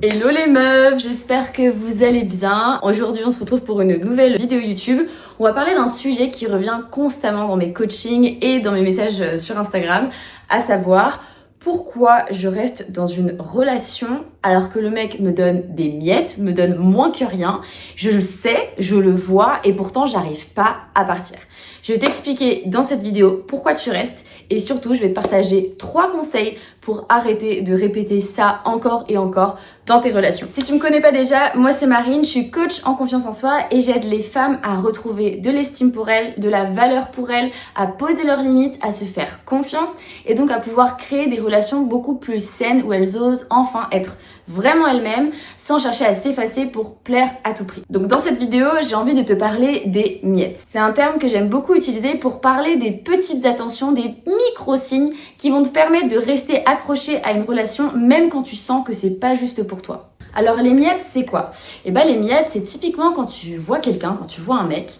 Hello les meufs, j'espère que vous allez bien. Aujourd'hui on se retrouve pour une nouvelle vidéo YouTube. On va parler d'un sujet qui revient constamment dans mes coachings et dans mes messages sur Instagram, à savoir pourquoi je reste dans une relation alors que le mec me donne des miettes, me donne moins que rien. Je le sais, je le vois et pourtant j'arrive pas à partir. Je vais t'expliquer dans cette vidéo pourquoi tu restes et surtout je vais te partager 3 conseils pour arrêter de répéter ça encore et encore dans tes relations. Si tu me connais pas déjà, moi c'est Marine, je suis coach en confiance en soi et j'aide les femmes à retrouver de l'estime pour elles, de la valeur pour elles, à poser leurs limites, à se faire confiance et donc à pouvoir créer des relations beaucoup plus saines où elles osent enfin être vraiment elles-mêmes sans chercher à s'effacer pour plaire à tout prix. Donc dans cette vidéo, j'ai envie de te parler des miettes. C'est un terme que j'aime beaucoup utiliser pour parler des petites attentions, des micro-signes qui vont te permettre de rester accroché à une relation même quand tu sens que c'est pas juste pour toi. Alors les miettes, c'est quoi? Eh ben les miettes, c'est typiquement quand tu vois quelqu'un, quand tu vois un mec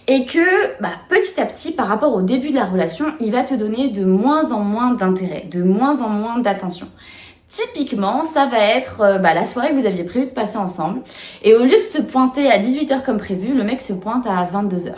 et que petit à petit, par rapport au début de la relation, il va te donner de moins en moins d'intérêt, de moins en moins d'attention. Typiquement, ça va être la soirée que vous aviez prévu de passer ensemble et au lieu de se pointer à 18h comme prévu, le mec se pointe à 22h.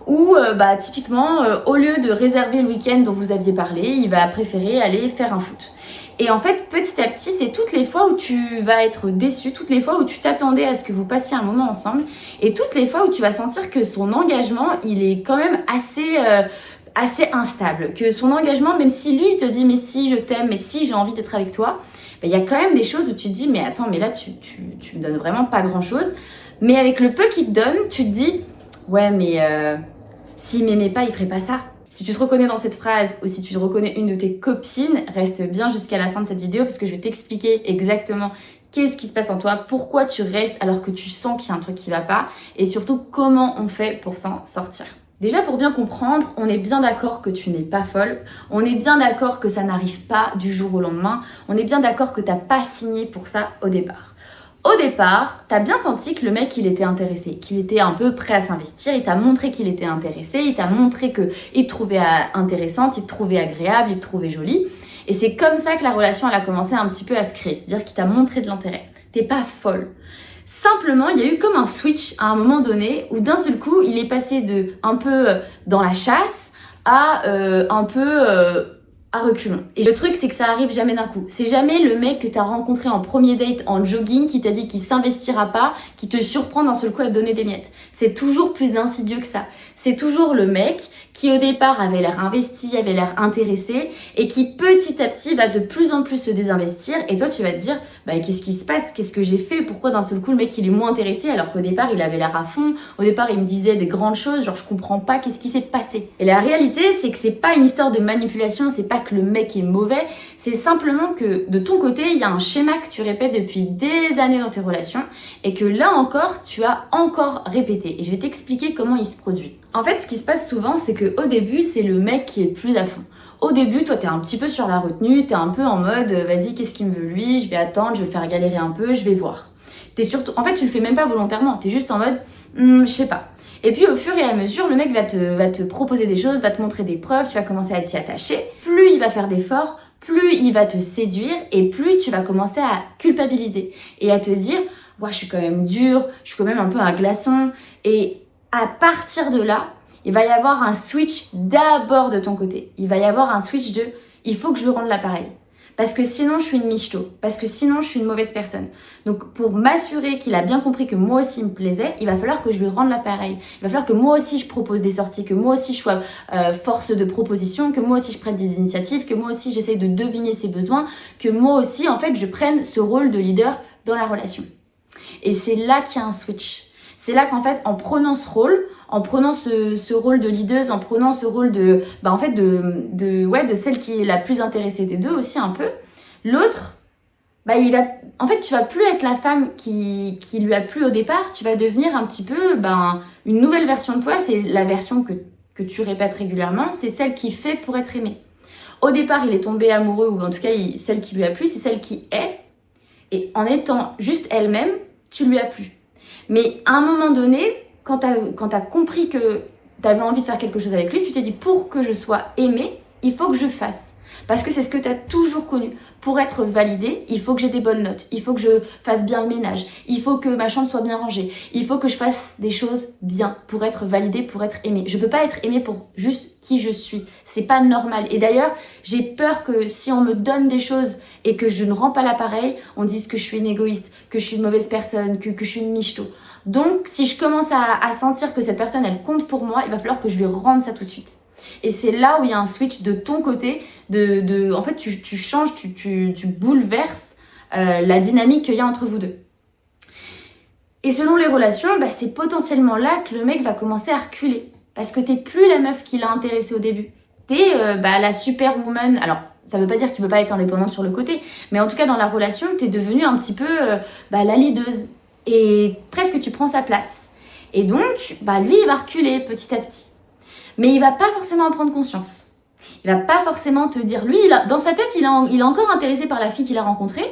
Ou typiquement, au lieu de réserver le week-end dont vous aviez parlé, il va préférer aller faire un foot. Et en fait, petit à petit, c'est toutes les fois où tu vas être déçu, toutes les fois où tu t'attendais à ce que vous passiez un moment ensemble, et toutes les fois où tu vas sentir que son engagement, il est quand même assez instable. Que son engagement, même si lui, il te dit « mais si, je t'aime, mais si, j'ai envie d'être avec toi », il y a quand même des choses où tu te dis « mais attends, mais là, tu me donnes vraiment pas grand-chose ». Mais avec le peu qu'il te donne, tu te dis « ouais, mais s'il m'aimait pas, il ferait pas ça ». Si tu te reconnais dans cette phrase ou si tu reconnais une de tes copines, reste bien jusqu'à la fin de cette vidéo parce que je vais t'expliquer exactement qu'est-ce qui se passe en toi, pourquoi tu restes alors que tu sens qu'il y a un truc qui va pas et surtout comment on fait pour s'en sortir. Déjà pour bien comprendre, on est bien d'accord que tu n'es pas folle, on est bien d'accord que ça n'arrive pas du jour au lendemain, on est bien d'accord que t'as pas signé pour ça au départ. Au départ, t'as bien senti que le mec, il était intéressé, qu'il était un peu prêt à s'investir, il t'a montré qu'il était intéressé, il t'a montré qu'il te trouvait intéressante, il te trouvait agréable, il te trouvait jolie. Et c'est comme ça que la relation, elle a commencé un petit peu à se créer, c'est-à-dire qu'il t'a montré de l'intérêt. T'es pas folle. Simplement, il y a eu comme un switch à un moment donné où d'un seul coup, il est passé de un peu dans la chasse à un peu à reculons. Et le truc, c'est que ça arrive jamais d'un coup. C'est jamais le mec que t'as rencontré en premier date en jogging qui t'a dit qu'il s'investira pas, qui te surprend d'un seul coup à te donner des miettes. C'est toujours plus insidieux que ça. C'est toujours le mec qui au départ avait l'air investi, avait l'air intéressé et qui petit à petit va de plus en plus se désinvestir et toi tu vas te dire qu'est-ce qui se passe, qu'est-ce que j'ai fait, pourquoi d'un seul coup le mec il est moins intéressé alors qu'au départ il avait l'air à fond, au départ il me disait des grandes choses, genre je comprends pas qu'est-ce qui s'est passé. Et la réalité c'est que c'est pas une histoire de manipulation, c'est pas que le mec est mauvais, c'est simplement que de ton côté il y a un schéma que tu répètes depuis des années dans tes relations et que là encore tu as encore répété et je vais t'expliquer comment il se produit. En fait, ce qui se passe souvent, c'est qu'au début, c'est le mec qui est plus à fond. Au début, toi, t'es un petit peu sur la retenue, t'es un peu en mode, vas-y, qu'est-ce qu'il me veut lui, je vais attendre, je vais le faire galérer un peu, je vais voir. T'es surtout, en fait, tu le fais même pas volontairement, t'es juste en mode, je sais pas. Et puis, au fur et à mesure, le mec va te proposer des choses, va te montrer des preuves, tu vas commencer à t'y attacher. Plus il va faire d'efforts, plus il va te séduire et plus tu vas commencer à culpabiliser et à te dire, ouais, je suis quand même dure, je suis quand même un peu un glaçon et à partir de là, il va y avoir un switch d'abord de ton côté. Il va y avoir un switch de « il faut que je lui rende l'appareil ». Parce que sinon, je suis une michto. Parce que sinon, je suis une mauvaise personne. Donc, pour m'assurer qu'il a bien compris que moi aussi, il me plaisait, il va falloir que je lui rende l'appareil. Il va falloir que moi aussi, je propose des sorties, que moi aussi, je sois force de proposition, que moi aussi, je prenne des initiatives, que moi aussi, j'essaye de deviner ses besoins, que moi aussi, en fait, je prenne ce rôle de leader dans la relation. Et c'est là qu'il y a un switch. C'est là qu'en fait, en prenant ce rôle, en prenant ce rôle de leaduse, en prenant ce rôle de celle qui est la plus intéressée des deux aussi un peu, l'autre, tu vas plus être la femme qui lui a plu au départ, tu vas devenir un petit peu une nouvelle version de toi, c'est la version que tu répètes régulièrement, c'est celle qui fait pour être aimée. Au départ, il est tombé amoureux, ou en tout cas, celle qui lui a plu, c'est celle qui est, et en étant juste elle-même, tu lui as plu. Mais à un moment donné, quand t'as compris que t'avais envie de faire quelque chose avec lui, tu t'es dit pour que je sois aimée, il faut que je fasse. Parce que c'est ce que tu as toujours connu. Pour être validé, il faut que j'ai des bonnes notes, il faut que je fasse bien le ménage, il faut que ma chambre soit bien rangée, il faut que je fasse des choses bien pour être validé, pour être aimé. Je peux pas être aimé pour juste qui je suis. C'est pas normal. Et d'ailleurs, j'ai peur que si on me donne des choses et que je ne rends pas l'appareil, on dise que je suis une égoïste, que je suis une mauvaise personne, que je suis une michto. Donc, si je commence à sentir que cette personne, elle compte pour moi, il va falloir que je lui rende ça tout de suite. Et c'est là où il y a un switch de ton côté, en fait, tu changes, tu bouleverses la dynamique qu'il y a entre vous deux. Et selon les relations, c'est potentiellement là que le mec va commencer à reculer. Parce que t'es plus la meuf qui l'a intéressé au début. T'es la superwoman. Alors, ça veut pas dire que tu peux pas être indépendante sur le côté, mais en tout cas, dans la relation, t'es devenue un petit peu la leaduse. Et presque tu prends sa place. Et donc, lui, il va reculer petit à petit. Mais il va pas forcément en prendre conscience. Il va pas forcément te dire, lui, dans sa tête, il est encore intéressé par la fille qu'il a rencontrée,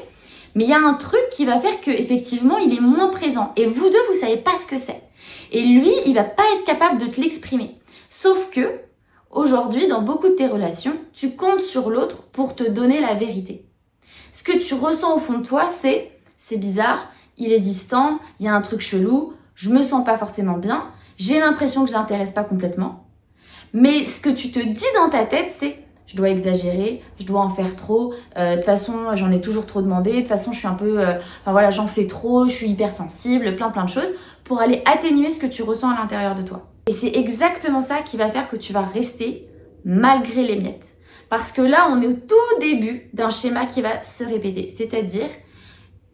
mais il y a un truc qui va faire qu'effectivement, il est moins présent. Et vous deux, vous savez pas ce que c'est. Et lui, il va pas être capable de te l'exprimer. Sauf que, aujourd'hui, dans beaucoup de tes relations, tu comptes sur l'autre pour te donner la vérité. Ce que tu ressens au fond de toi, c'est bizarre, il est distant, il y a un truc chelou, je me sens pas forcément bien, j'ai l'impression que je l'intéresse pas complètement. Mais ce que tu te dis dans ta tête, c'est je dois exagérer, je dois en faire trop, de toute façon j'en ai toujours trop demandé, de toute façon je suis un peu, j'en fais trop, je suis hypersensible, plein de choses, pour aller atténuer ce que tu ressens à l'intérieur de toi. Et c'est exactement ça qui va faire que tu vas rester malgré les miettes. Parce que là, on est au tout début d'un schéma qui va se répéter. C'est-à-dire,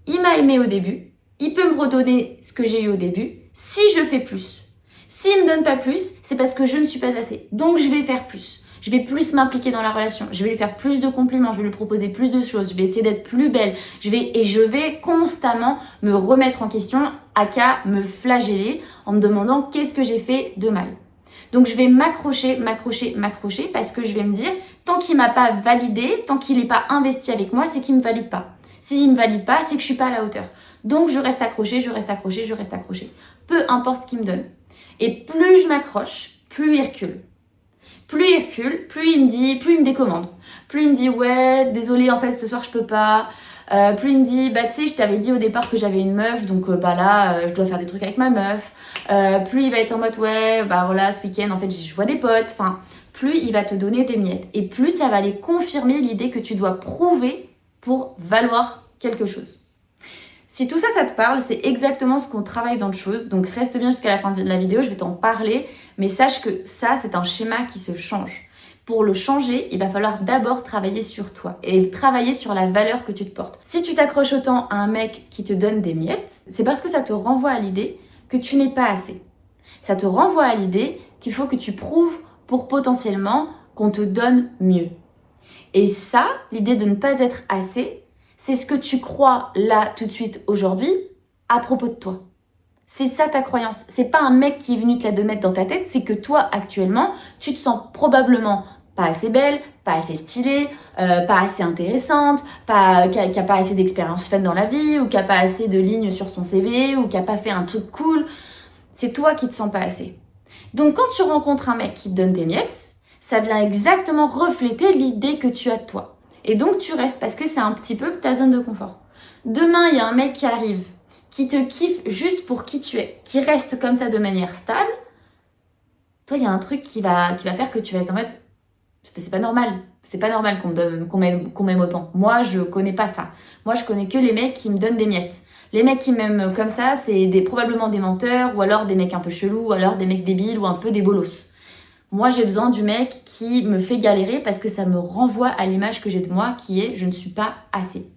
il m'a aimé au début, il peut me redonner ce que j'ai eu au début, si je fais plus. S'il ne me donne pas plus, c'est parce que je ne suis pas assez. Donc, je vais faire plus. Je vais plus m'impliquer dans la relation. Je vais lui faire plus de compliments. Je vais lui proposer plus de choses. Je vais essayer d'être plus belle. Je vais constamment me remettre en question, aka me flageller en me demandant qu'est-ce que j'ai fait de mal. Donc, je vais m'accrocher parce que je vais me dire, tant qu'il m'a pas validé, tant qu'il n'est pas investi avec moi, c'est qu'il me valide pas. S'il me valide pas, c'est que je suis pas à la hauteur. Donc, je reste accrochée. Peu importe ce qu'il me donne. Et plus je m'accroche, plus il recule. Plus il me décommande. Plus il me dit, ouais, désolé, en fait, ce soir, je peux pas. Plus il me dit, tu sais, je t'avais dit au départ que j'avais une meuf, donc là, je dois faire des trucs avec ma meuf. Plus il va être en mode, ouais, voilà, ce week-end, en fait, je vois des potes. Enfin, plus il va te donner des miettes. Et plus ça va aller confirmer l'idée que tu dois prouver pour valoir quelque chose. Si tout ça, ça te parle, c'est exactement ce qu'on travaille dans le chose. Donc reste bien jusqu'à la fin de la vidéo, je vais t'en parler. Mais sache que ça, c'est un schéma qui se change. Pour le changer, il va falloir d'abord travailler sur toi et travailler sur la valeur que tu te portes. Si tu t'accroches autant à un mec qui te donne des miettes, c'est parce que ça te renvoie à l'idée que tu n'es pas assez. Ça te renvoie à l'idée qu'il faut que tu prouves pour potentiellement qu'on te donne mieux. Et ça, l'idée de ne pas être assez, c'est ce que tu crois là, tout de suite, aujourd'hui, à propos de toi. C'est ça ta croyance. C'est pas un mec qui est venu te la mettre dans ta tête, c'est que toi, actuellement, tu te sens probablement pas assez belle, pas assez stylée, pas assez intéressante, qui a pas assez d'expérience fun dans la vie, ou qui a pas assez de lignes sur son CV, ou qui a pas fait un truc cool. C'est toi qui te sens pas assez. Donc quand tu rencontres un mec qui te donne des miettes, ça vient exactement refléter l'idée que tu as de toi. Et donc tu restes parce que c'est un petit peu ta zone de confort. Demain, il y a un mec qui arrive, qui te kiffe juste pour qui tu es, qui reste comme ça de manière stable. Toi, il y a un truc qui va faire que tu vas être en mode, c'est pas normal. C'est pas normal qu'on m'aime autant. Moi, je connais pas ça. Moi, je connais que les mecs qui me donnent des miettes. Les mecs qui m'aiment comme ça, c'est probablement des menteurs, ou alors des mecs un peu chelous, ou alors des mecs débiles, ou un peu des bolos. Moi, j'ai besoin du mec qui me fait galérer parce que ça me renvoie à l'image que j'ai de moi qui est « je ne suis pas assez ».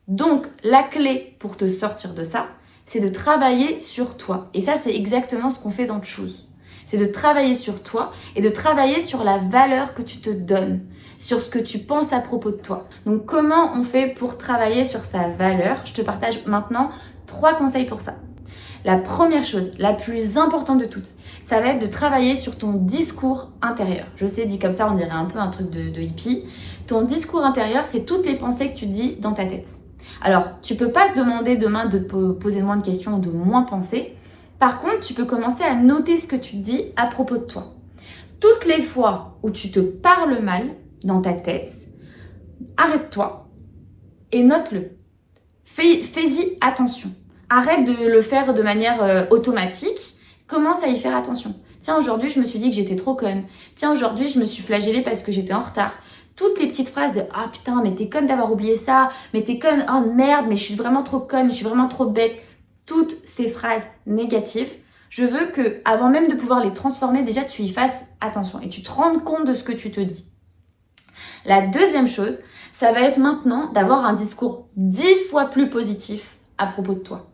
Donc, la clé pour te sortir de ça, c'est de travailler sur toi. Et ça, c'est exactement ce qu'on fait dans le Choose. C'est de travailler sur toi et de travailler sur la valeur que tu te donnes, sur ce que tu penses à propos de toi. Donc, comment on fait pour travailler sur sa valeur? Je te partage maintenant 3 conseils pour ça. La première chose, la plus importante de toutes, ça va être de travailler sur ton discours intérieur. Je sais, dit comme ça, on dirait un peu un truc de hippie. Ton discours intérieur, c'est toutes les pensées que tu dis dans ta tête. Alors, tu peux pas te demander demain de te poser moins de questions ou de moins penser. Par contre, tu peux commencer à noter ce que tu te dis à propos de toi. Toutes les fois où tu te parles mal dans ta tête, arrête-toi et note-le. Fais-y attention. Arrête de le faire de manière automatique. Commence à y faire attention. Tiens, aujourd'hui, je me suis dit que j'étais trop conne. Tiens, aujourd'hui, je me suis flagellée parce que j'étais en retard. Toutes les petites phrases de « Ah putain, mais t'es conne d'avoir oublié ça. Mais t'es conne, oh merde, mais je suis vraiment trop conne, je suis vraiment trop bête. » Toutes ces phrases négatives, je veux que, avant même de pouvoir les transformer, déjà, tu y fasses attention et tu te rendes compte de ce que tu te dis. La deuxième chose, ça va être maintenant d'avoir un discours 10 fois plus positif à propos de toi.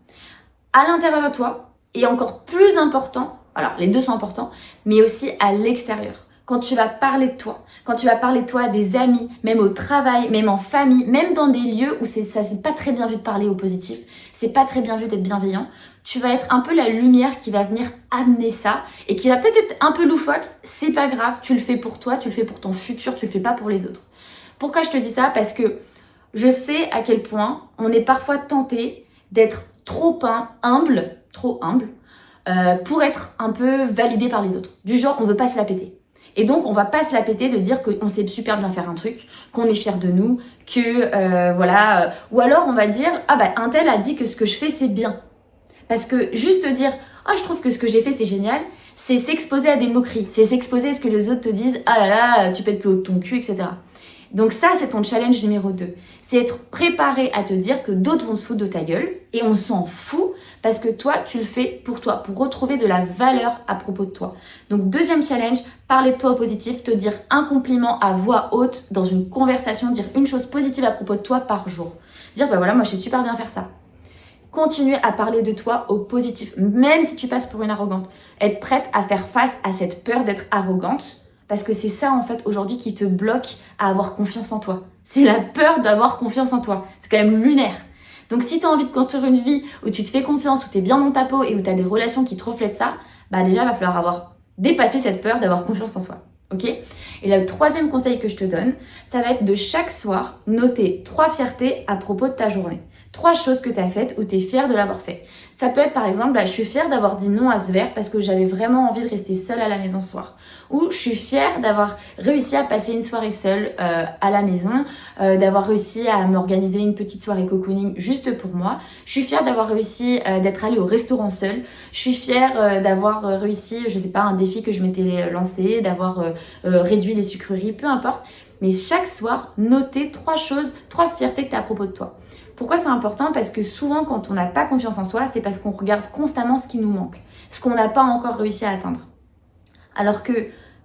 À l'intérieur de toi, et encore plus important, alors les deux sont importants, mais aussi à l'extérieur. Quand tu vas parler de toi, quand tu vas parler de toi à des amis, même au travail, même en famille, même dans des lieux où c'est pas très bien vu de parler au positif, c'est pas très bien vu d'être bienveillant, tu vas être un peu la lumière qui va venir amener ça et qui va peut-être être un peu loufoque, c'est pas grave, tu le fais pour toi, tu le fais pour ton futur, tu le fais pas pour les autres. Pourquoi je te dis ça? Parce que je sais à quel point on est parfois tenté d'être trop humble, pour être un peu validé par les autres. Du genre, on veut pas se la péter. Et donc, on va pas se la péter de dire qu'on sait super bien faire un truc, qu'on est fier de nous, que voilà. Ou alors, on va dire, ah bah, un tel a dit que ce que je fais, c'est bien. Parce que juste dire, ah, je trouve que ce que j'ai fait, c'est génial, c'est s'exposer à des moqueries. C'est s'exposer à ce que les autres te disent, ah là là, tu pètes plus haut de ton cul, etc. Donc ça, c'est ton challenge numéro 2. C'est être préparé à te dire que d'autres vont se foutre de ta gueule et on s'en fout parce que toi, tu le fais pour toi, pour retrouver de la valeur à propos de toi. Donc deuxième challenge, parler de toi au positif, te dire un compliment à voix haute dans une conversation, dire une chose positive à propos de toi par jour. Dire, bah voilà, moi je sais super bien faire ça. Continue à parler de toi au positif, même si tu passes pour une arrogante. Être prête à faire face à cette peur d'être arrogante. Parce que c'est ça, en fait, aujourd'hui, qui te bloque à avoir confiance en toi. C'est la peur d'avoir confiance en toi. C'est quand même lunaire. Donc, si tu as envie de construire une vie où tu te fais confiance, où tu es bien dans ta peau et où tu as des relations qui te reflètent ça, bah déjà, il va falloir avoir dépassé cette peur d'avoir confiance en soi. Ok? Et le troisième conseil que je te donne, ça va être de chaque soir noter 3 fiertés à propos de ta journée. 3 choses que tu as faites où tu es fière de l'avoir fait. Ça peut être par exemple, je suis fière d'avoir dit non à ce verre parce que j'avais vraiment envie de rester seule à la maison ce soir. Ou je suis fière d'avoir réussi à passer une soirée seule à la maison, d'avoir réussi à m'organiser une petite soirée cocooning juste pour moi. Je suis fière d'avoir réussi d'être allée au restaurant seule. Je suis fière d'avoir réussi, je sais pas, un défi que je m'étais lancé, d'avoir réduit les sucreries, peu importe. Mais chaque soir, notez 3 choses, 3 fiertés que tu as à propos de toi. Pourquoi c'est important? Parce que souvent, quand on n'a pas confiance en soi, c'est parce qu'on regarde constamment ce qui nous manque, ce qu'on n'a pas encore réussi à atteindre. Alors que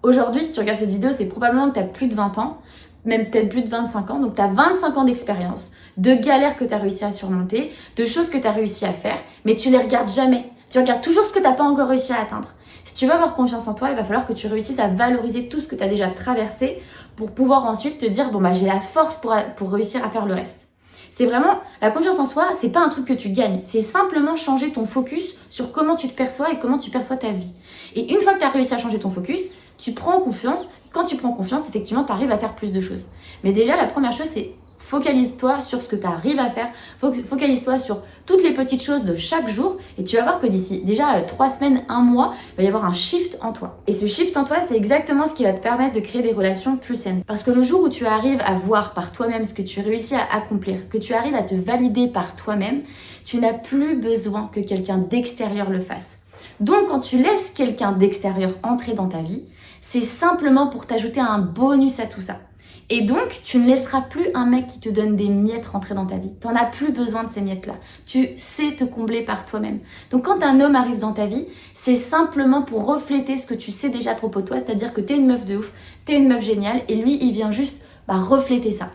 aujourd'hui, si tu regardes cette vidéo, c'est probablement que tu as plus de 20 ans, même peut-être plus de 25 ans. Donc, tu as 25 ans d'expérience, de galères que tu as réussi à surmonter, de choses que tu as réussi à faire, mais tu les regardes jamais. Tu regardes toujours ce que tu n'as pas encore réussi à atteindre. Si tu veux avoir confiance en toi, il va falloir que tu réussisses à valoriser tout ce que tu as déjà traversé pour pouvoir ensuite te dire, bon bah j'ai la force pour réussir à faire le reste. C'est vraiment, la confiance en soi, c'est pas un truc que tu gagnes. C'est simplement changer ton focus sur comment tu te perçois et comment tu perçois ta vie. Et une fois que tu as réussi à changer ton focus, tu prends confiance. Quand tu prends confiance, effectivement, tu arrives à faire plus de choses. Mais déjà, la première chose, c'est focalise-toi sur ce que tu arrives à faire. Focalise-toi sur toutes les petites choses de chaque jour et tu vas voir que d'ici déjà 3 semaines, 1 mois, il va y avoir un shift en toi. Et ce shift en toi, c'est exactement ce qui va te permettre de créer des relations plus saines. Parce que le jour où tu arrives à voir par toi-même ce que tu réussis à accomplir, que tu arrives à te valider par toi-même, tu n'as plus besoin que quelqu'un d'extérieur le fasse. Donc quand tu laisses quelqu'un d'extérieur entrer dans ta vie, c'est simplement pour t'ajouter un bonus à tout ça. Et donc, tu ne laisseras plus un mec qui te donne des miettes rentrer dans ta vie. Tu n'en as plus besoin de ces miettes-là. Tu sais te combler par toi-même. Donc, quand un homme arrive dans ta vie, c'est simplement pour refléter ce que tu sais déjà à propos de toi, c'est-à-dire que tu es une meuf de ouf, tu es une meuf géniale, et lui, il vient juste refléter ça.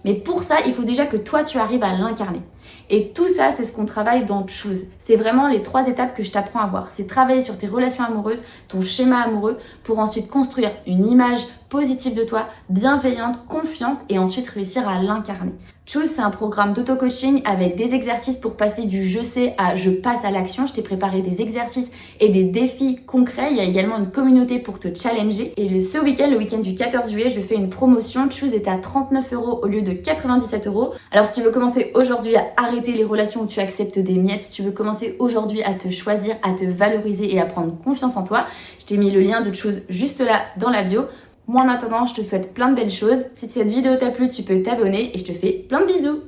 Mais pour ça, il faut déjà que toi, tu arrives à l'incarner. Et tout ça, c'est ce qu'on travaille dans Choose. C'est vraiment les 3 étapes que je t'apprends à voir. C'est travailler sur tes relations amoureuses, ton schéma amoureux, pour ensuite construire une image positive de toi, bienveillante, confiante, et ensuite réussir à l'incarner. Choose, c'est un programme d'auto-coaching avec des exercices pour passer du je sais à je passe à l'action. Je t'ai préparé des exercices et des défis concrets. Il y a également une communauté pour te challenger. Et ce week-end, le week-end du 14 juillet, je fais une promotion. Choose est à 39 € au lieu de 97 €. Alors si tu veux commencer aujourd'hui à arrêter les relations où tu acceptes des miettes, si tu veux commencer aujourd'hui à te choisir, à te valoriser et à prendre confiance en toi, je t'ai mis le lien de Choose juste là dans la bio. Moi en attendant, je te souhaite plein de belles choses. Si cette vidéo t'a plu, tu peux t'abonner et je te fais plein de bisous.